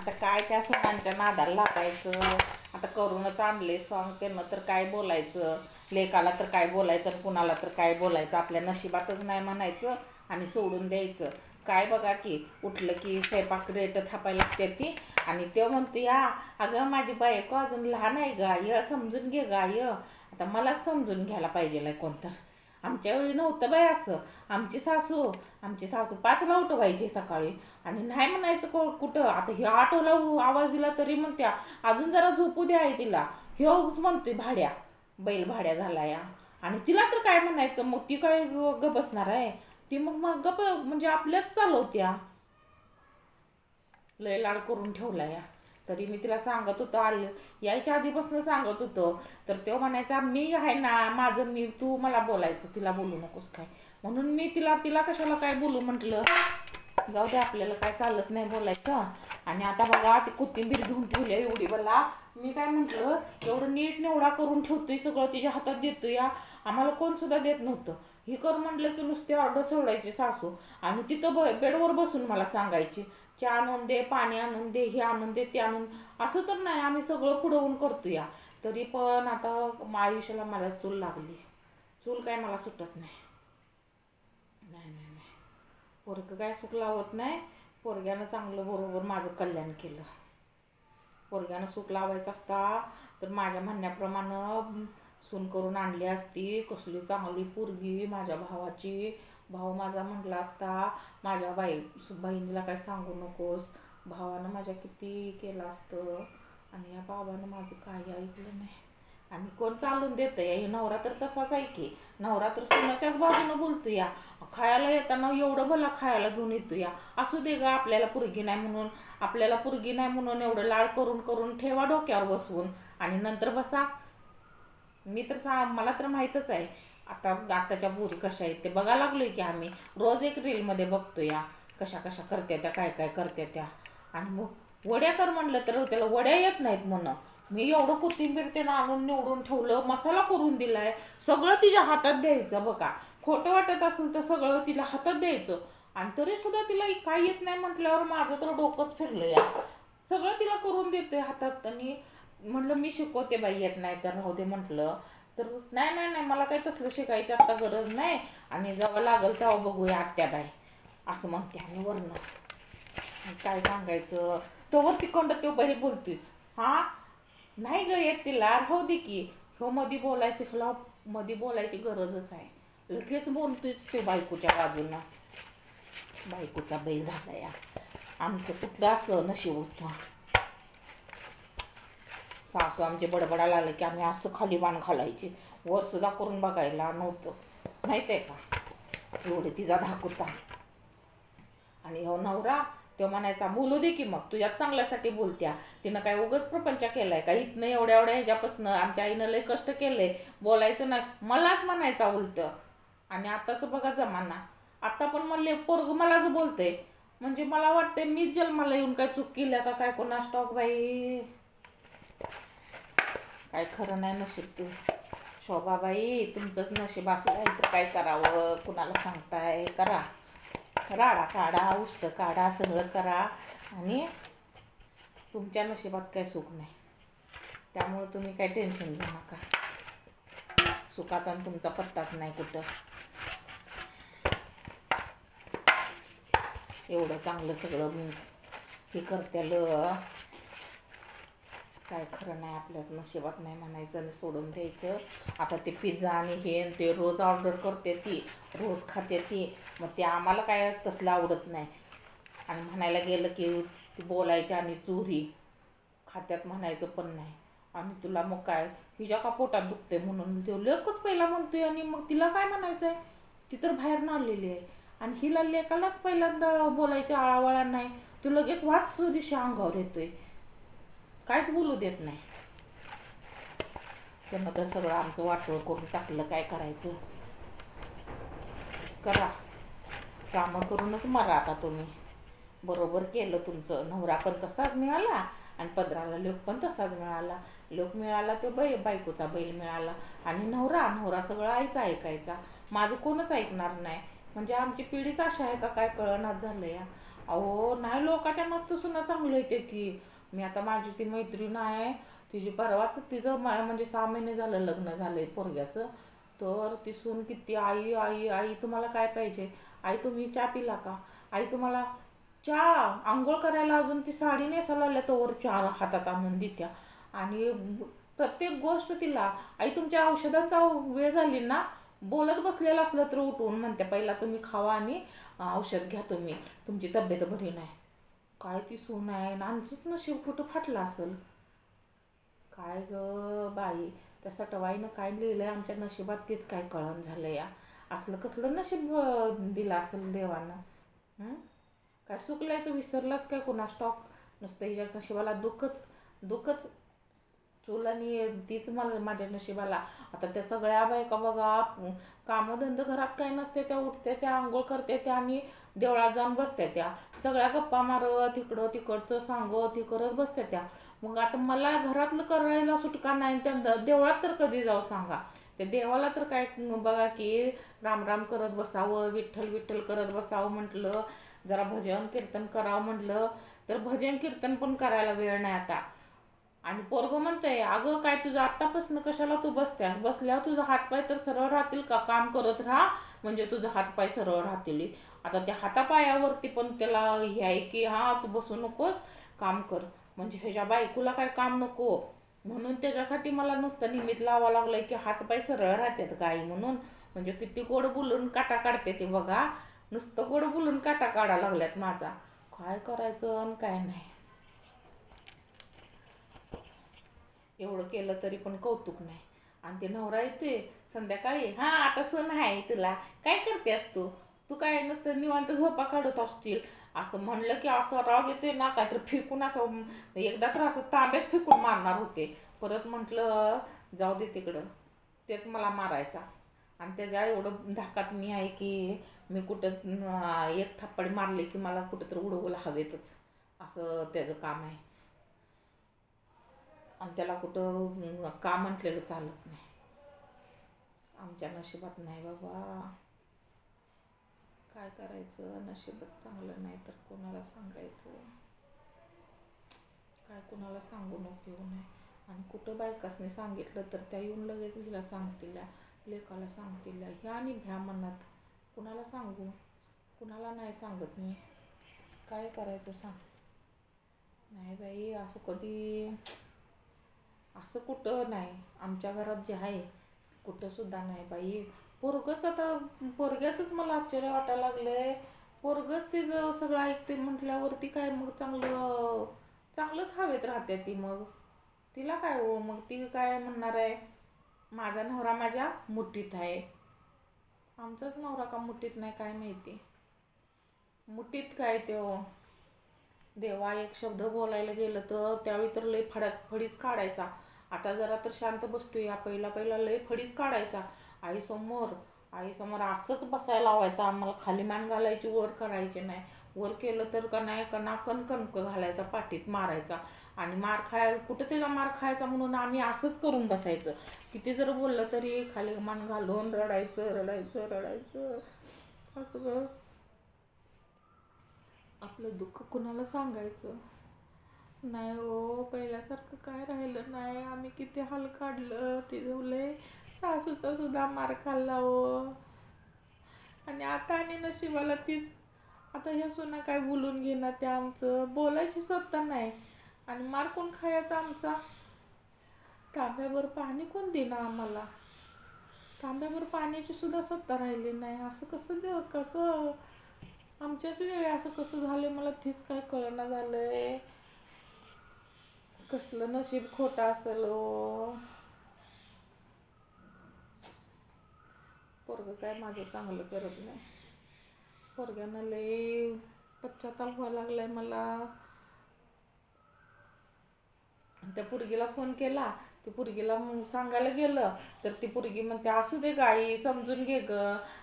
आता काय त्या सणांच्या नादाला लागायचं. आता करूनच आणले सॉंग त्यांना तर काय बोलायचं, लेकाला तर काय बोलायचं आणि कुणाला तर काय बोलायचं. आपल्या नशिबातच नाही म्हणायचं आणि सोडून द्यायचं. काय बघा की उठलं की स्वयंपाक रेट थापायला लागते ती आणि ते म्हणते या अगं माझी बायको अजून लहान आहे गा, य समजून घे गा य. आता मलाच समजून घ्यायला पाहिजे कोणतं. आमच्या वेळी नव्हतं बाय असं. आमची सासू 5ला उठवायची सकाळी आणि नाही म्हणायचं कुठं. आता ह्या ऑटोला आवाज दिला तरी म्हणत्या अजून जरा झोपू द्या आहे तिला. ह्योच म्हणते भाड्या बैल भाड्या झाला या. आणि तिला तर काय म्हणायचं, मग ती काय गप बसणार आहे ती. मग गप म्हणजे आपल्याच चालवत्या. लय लाड करून ठेवला या. तरी मी तिला सांगत होतो यायच्या आधीपासून सांगत होतो. तर तो म्हणायचा मी आहे ना माझं मी, तू मला बोलायचं, तिला बोलू नकोस काय. म्हणून मी तिला कशाला काय बोलू म्हटलं. जाऊ दे आपल्याला काय चालत नाही बोलायचं. आणि आता बघा ती कोथिंबीर घेऊन ठेवली एवढी मला. मी काय म्हटलं एवढं नीट नेवडा करून ठेवतोय सगळं तिच्या हातात देतोय या. आम्हाला कोण सुद्धा देत नव्हतं. ही कर म्हटलं की नुसती ऑर्डर सोडायची सासू. आणि तिथं बेडवर बसून मला सांगायची चहा आणून दे, पाणी आणून दे, हे आणून दे, ते आणून. असं तर नाही आम्ही सगळं पुढवून करतो या. तरी पण आता आयुष्याला मला चूल लागली. चूल काय मला सुटत नाही. पोरगं काय सुख लावत नाही. पोरग्यानं चांगलं बरोबर माझं कल्याण केलं. पोरग्यानं सुख लावायचं असता तर माझ्या म्हणण्याप्रमाणे सून करून आणली असती. कसली चांगली पोरगी माझ्या भावाची. भाऊ माझा म्हटला असता माझ्या बहिणीला काय सांगू नकोस. भावानं माझ्या किती केलं असतं आणि या बाबानं माझं काही ऐकलं नाही. आणि कोण चालून देतं या. हे नवरा तर तसाच आहे की. नवरा तर सुनाच्याच बाजूनं बोलतो या. खायला येताना एवढं भला खायला घेऊन येतो या. असू दे गा आपल्याला पुरगी नाही म्हणून एवढं लाड करून ठेवा डोक्यावर बसवून आणि नंतर बसा. मी तर मला तर माहीतच आहे आताच्या पोरी कशा आहेत ते बघायला लागलोय की आम्ही. रोज एक रीलमध्ये बघतो या कशा करत्या त्या, काय करत्या त्या. आणि मग वड्या कर म्हणलं तर त्याला वड्या येत नाहीत म्हणून. मी एवढं कोथिंबीर त्यानं आणून निवडून ठेवलं, मसाला करून दिलाय, सगळं तिच्या हातात द्यायचं. बघा खोटं वाटत असेल तर सगळं तिला हातात द्यायचं. आणि तरी सुद्धा तिला काय येत नाही म्हटल्यावर माझं तर डोकंच फिरलं या. सगळं तिला करून देतोय हातात. आणि म्हटलं मी शिकवते बाई, येत नाही तर राहू दे म्हटलं. तर नाही मला काही तसलं शिकायची आता गरज नाही आणि जेव्हा लागल तेव्हा बघूया आत्याबाई असं म्हणते. आणि वरनं काय सांगायचं तोवर तिखंड तो बाई बोलतोच. हा नाही ग येत तिला, राहू दे की. मध्ये बोलायचं, ह्याला मध्ये बोलायची गरजच आहे. लगेच बोलतोच ते बायकोच्या बाजूनं. बायकोचा बैल झाला या. आमचं कुठलं असं नशीब होतं. सासू आमचे बडबडायला लागले की आम्ही असं खाली बाण घालायचे. वर सुद्धा करून बघायला नव्हतं. माहित आहे का एवढे तिचा धाक होता. आणि हो नवरा तो म्हणायचा बोलू दे की मग, तुझ्या चांगल्यासाठी बोलत्या. तिनं काय उगाच प्रपंच केलाय का. इथनं एवढ्या ह्याच्यापासून आमच्या आईनं लय कष्ट केलंय. बोलायचं नाही मलाच म्हणायचा उलट. आणि आताच बघा जमाना. आता पण म्हणले पोरग मलाच बोलतंय. म्हणजे मला वाटतंय मीच जन्माला येऊन काय चूक केल्या का काय कोणास ठाऊक बाई. काय खरं नाही नशीब. तू शोभाबाई तुमचंच नशीब असलं तर काय करावं. कुणाला सांगताय करा. राडा काढा, उष्ट काढा, सगळं करा आणि तुमच्या नशिबात काय सुख नाही. त्यामुळे तुम्ही काय टेन्शन घेऊ नका. सुखाचा तुमचा पत्ताच नाही कुठं. एवढं चांगलं सगळं हे करत्यालं. काय खरं नाही आपल्याच नशिबात नाही म्हणायचं आणि सोडून द्यायचं. आता ते पिझ्झा आणि हे ते रोज ऑर्डर करते ती, रोज खाते ती. मग ते आम्हाला काय तसलं आवडत नाही. आणि म्हणायला गेलं की ती बोलायची आणि चोरी खात्यात म्हणायचं पण नाही. आणि तुला मग काय हिच्या का पोटात दुखते म्हणून तो लेकच पहिला म्हणतोय. आणि मग तिला काय म्हणायचं आहे, ती तर बाहेर नारलेली आहे. आणि हिला लेकालाच पहिल्यांदा बोलायच्या आळावळा नाही. तो लगेच वाच दिवशी अंगावर येतोय. काहीच बोलू देत नाही. त्यांना तर सगळं आमचं वाटोळ करून टाकलं. काय करायचं करा. कामं करूनच मरा आता तुम्ही. बरोबर केलं तुमचं. नवरा पण तसाच मिळाला आणि पदराला लोक पण तसाच मिळाला. लोक मिळाला तो बायकोचा बैल मिळाला. आणि नवरा सगळं आईचा ऐकायचा. माझं कोणच ऐकणार नाही. म्हणजे आमची पिढीच अशी आहे का काय कळनाच झालं या. अहो नाही, लोकाच्या मस्त सुना चांगलं येते की. मी आता माझी ती मैत्रीण आहे, तिची परवाच तिचं म्हणजे 6 महिने झालं लग्न झालंय पोरग्याचं. तर ती सून किती, आई आई आई तुम्हाला काय पाहिजे, आई तुम्ही चहा पिला का, आई तुम्हाला चहा, आंघोळ करायला अजून ती साडी नेसायला लागल्या तर चहा हातात आणून देत्या. आणि प्रत्येक गोष्ट तिला, आई तुमच्या औषधांचा वेळ झाली ना, बोलत बसलेलं असलं तर उठवून म्हणते पहिला तुम्ही खावा आणि औषध घ्या तुम्ही, तुमची तब्येत बरी नाही. काय ती सून आहे ना, आमचंच नशीब कुठं फाटलं असेल. काय ग बाई, त्या सटवाईनं काय लिहिलंय आमच्या नशिबात तेच काय कळण झालं या. असलं कसलं नशीब दिलं असेल देवानं. काय सुकल्याचं विसरलाच काय कुणास ठाऊक. नुसतं हिच्या नशिबाला दुःखच दुःखच. चूल आणि तीच मला माझ्या नशिबाला. आता त्या सगळ्या बायका बघा, कामधंद घरात काय नसते, त्या उठते त्या आंघोळ करते त्या आणि देवळात जाऊन बसते त्या, सगळ्या गप्पा मारत इकडं तिकडचं सांगत ती करत बसते त्या. मग आता मला घरातलं करायला सुटका नाही, त्या देवळात तर कधी जाऊ सांगा. त्या देवाला तर काय बघा की रामराम करत बसावं, विठ्ठल विठ्ठल करत बसावं म्हटलं, जरा भजन कीर्तन करावं म्हटलं तर भजन कीर्तन पण करायला वेळ नाही आता. आणि पोरगं म्हणतंय अगं काय तुझं आत्तापासून कशाला तू बसत्यास, बसल्यावर तुझा हातपाय तर सरळ राहतील का, काम करत राहा म्हणजे तुझं हातपाय सरळ राहतील. आता त्या हातापायावरती पण त्याला हे आहे की हा तू बसू नकोस, काम कर. म्हणजे ह्याच्या बायकोला काय काम नको म्हणून त्याच्यासाठी मला नुसतं निमित्त लावावं लागलंय की हातपाय सरळ राहतात काय म्हणून. म्हणजे किती गोड बोलून काटा काढते ते बघा, नुसतं गोड बोलून काटा काढा लागल्यात माझा. काय करायचं आणि काय नाही. एवढं केलं तरी पण कौतुक नाही. आणि ते नवरा येते संध्याकाळी, हा आता सण आहे तुला, काय करतेस तू, तू काय नुसतं निवांत झोपा काढत असतील, असं म्हणलं की असं राग येते ना, काय तर फेकून असं एकदा तर असं तांब्याच फेकून मारणार होते. परत म्हटलं जाऊ दे तिकडं, तेच मला मारायचा. आणि त्याच्या एवढं धाकात मी आहे की मी कुठं एक थप्पड मारले की मला कुठं तर उडवलं हवेतच, असं त्याचं काम आहे. आणि त्याला कुठं का म्हटलेलं चालत नाही. आमच्या नशिबात नाही बाबा, काय करायचं, नशीबच चांगलं नाही तर कोणाला सांगायचं, काय कुणाला सांगून उपयोग नाही. आणि कुठं बायकासने सांगितलं तर त्या येऊन लगेच हिला सांगतील, लेकाला सांगतील, ह्या आणि भ्या मनात. कुणाला सांगू, कुणाला नाही सांगत मी, काय करायचं सांग. नाही बाई, असं कधी असं कुठं नाही. आमच्या घरात जे आहे कुठं सुद्धा नाही बाई. पोरगंच आता, पोरग्याचंच मला आश्चर्य वाटायला लागलंय. पोरगंच तिचं सगळं ऐकते म्हटल्यावरती काय मग चांगलंच हवेत राहते ती. मग तिला काय हो, मग ती काय म्हणणार आहे माझा नवरा माझ्या मुठीत आहे. आमचाच नवरा का मुठीत नाही काय माहिती. मुठीत काय ते देवा, एक शब्द बोलायला गेलं तर त्यावेळी तर लय फडीच काढायचा. आता जरा तर शांत बसतोय, या पहिला पहिला लय फडीच काढायचा. आईसमोर असंच बसायला लावायचा आम्हाला, खाली मान घालायची, वर करायचे नाही. वर केलं तर का नाही का नाकण कणक घालायचा, पाठीत मारायचा. आणि मार कुठं त्याला मार खायचा म्हणून आम्ही असंच करून बसायचं. किती जर बोललं तरी खाली मान घालून रडायचं रडायचं रडायचं. असं आपलं दुःख कुणाला सांगायचं नाही हो. पहिल्यासारखं काय राहिलं नाही. आम्ही किती हाल काढलं, ते झुले सासूचा सुद्धा मार खाल्ला हो. आणि आता आणि नशिबाला तीच. आता ह्या सुना काय बोलून घेणार, त्या आमचं बोलायची सत्ता नाही आणि मार कोण खायचा आमचा. तांब्यावर पाणी कोण देणार आम्हाला, तांब्यावर पाण्याची सुद्धा सत्ता राहिली नाही. असं कसं आमच्याच वेळी असं कसं झालं, मला तेच काय कळना झालंय. कसलं नशीब खोटं असेल हो. पोरगं काय माझं चांगलं करत नाही. पोरग्यानं लय पश्चाताप व्हायला लागलाय मला. त्या पोरगीला फोन केला, ती पोरगीला सांगायला गेलं तर ती पोरगी म्हणते असू दे गाई, समजून घे ग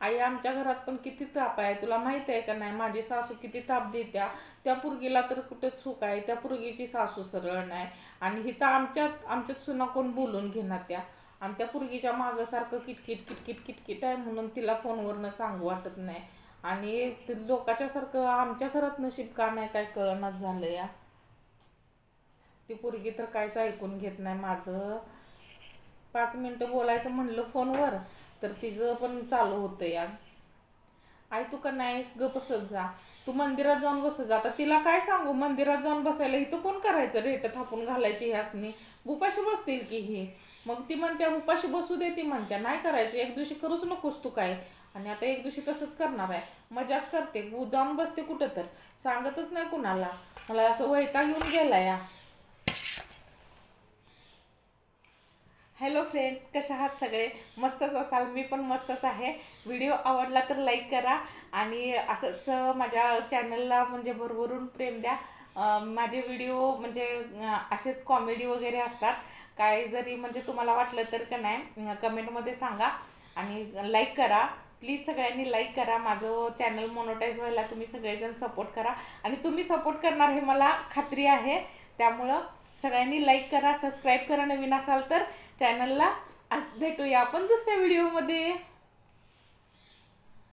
आई, आमच्या घरात पण किती ताप आहे, तुला माहिती आहे का नाही, माझी सासू किती ताप देत्या. त्या पोरगीला तर कुठेच सुख आहे, त्या पोरगीची सासू सरळ नाही. आणि हिथं आमच्यात सुना कोण बोलून घेणार त्या. आणि त्या पोरगीच्या मागं सारखं किटकिट किटकिट किटकिट आहे म्हणून तिला फोनवरनं सांगू वाटत नाही. आणि ते लोकांच्यासारखं आमच्या घरात नशीब का नाही काय कळनाच झालं या. ती पोरगी तर काहीच ऐकून घेत नाही माझं. 5 मिनटं बोलायचं म्हणलं फोनवर तर तिचं पण चालू होतं या. आई तू का नाही ग बसत जा, तू मंदिरात जाऊन बसत जा. आता तिला काय सांगू, मंदिरात जाऊन बसायला इथं कोण करायचं, रेट थापून घालायची ह्यासनी, उपाशी बसतील की ही. मग ती म्हणत्या उपाशी बसू दे, ती म्हणत्या नाही करायचं, एक दिवशी करूच नकोस तू काय. आणि आता एक दिवशी तसंच करणार आहे, मजाच करते, जाऊन बसते कुठं तर, सांगतच नाही कुणाला. मला असं वैताग येऊन गेला या. हॅलो फ्रेंड्स, कशा आहात सगळे? मस्तच असाल, मी पण मस्तच आहे. व्हिडिओ आवडला तर लाईक करा आणि असंच माझ्या चॅनलला म्हणजे भरभरून प्रेम द्या. माझे व्हिडिओ म्हणजे असेच कॉमेडी वगैरे असतात. काय जरी म्हणजे तुम्हाला वाटलं तर का नाही कमेंटमध्ये सांगा आणि लाईक करा. प्लीज सगळ्यांनी लाईक करा. माझं चॅनल मोनोटाईज व्हायला तुम्ही सगळेजण सपोर्ट करा आणि तुम्ही सपोर्ट करणार हे मला खात्री आहे. त्यामुळं सगळ्यांनी लाईक करा, सबस्क्राईब करा नवीन असाल तर चॅनलला. भेटूया आपण दुसऱ्या व्हिडिओमध्ये.